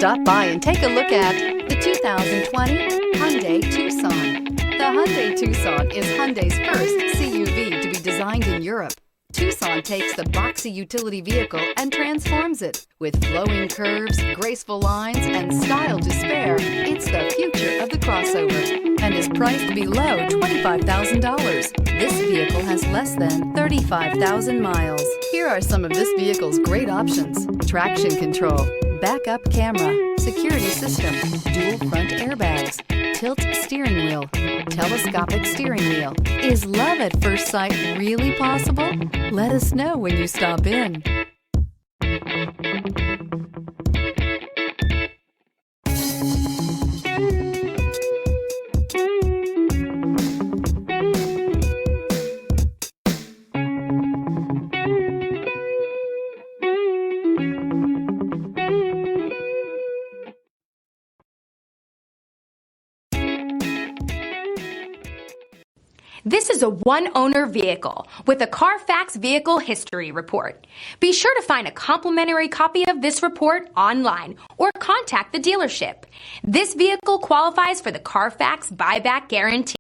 Stop by and take a look at the 2020 Hyundai Tucson. The Hyundai Tucson is Hyundai's first CUV to be designed in Europe. Tucson takes the boxy utility vehicle and transforms it. With flowing curves, graceful lines, and style to spare, it's the future of the crossover and is priced below $25,000. This vehicle has less than 35,000 miles. Here are some of this vehicle's great options: traction control, backup camera, security system, dual front airbags, tilt steering wheel, telescopic steering wheel. Is love at first sight really possible? Let us know when you stop in. This is a one-owner vehicle with a Carfax Vehicle History Report. Be sure to find a complimentary copy of this report online or contact the dealership. This vehicle qualifies for the Carfax Buyback Guarantee.